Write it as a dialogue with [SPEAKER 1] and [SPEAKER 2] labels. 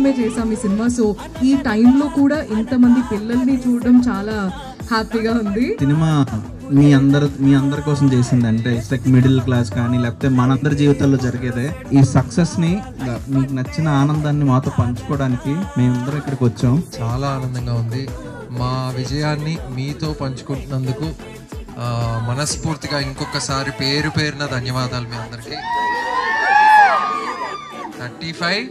[SPEAKER 1] కోసమే చేసాం ఈ సినిమా. సో ఈ టైంలో కూడా ఇంతమంది పిల్లల్ని చూడడం చాలా హ్యాపీగా ఉంది.
[SPEAKER 2] సినిమా మీ అందరి కోసం చేసింది అంటే లైక్ మిడిల్ క్లాస్ కానీ లేకపోతే మనందరి జీవితాల్లో జరిగేదే. ఈ సక్సెస్ ని మీకు నచ్చిన ఆనందాన్ని మాతో పంచుకోవడానికి మేమందరం ఇక్కడికి వచ్చాం.
[SPEAKER 3] చాలా ఆనందంగా ఉంది. మా విజయాన్ని మీతో పంచుకుంటున్నందుకు మనస్ఫూర్తిగా ఇంకొకసారి పేరు పేరున ధన్యవాదాలు మీ అందరికీ. 35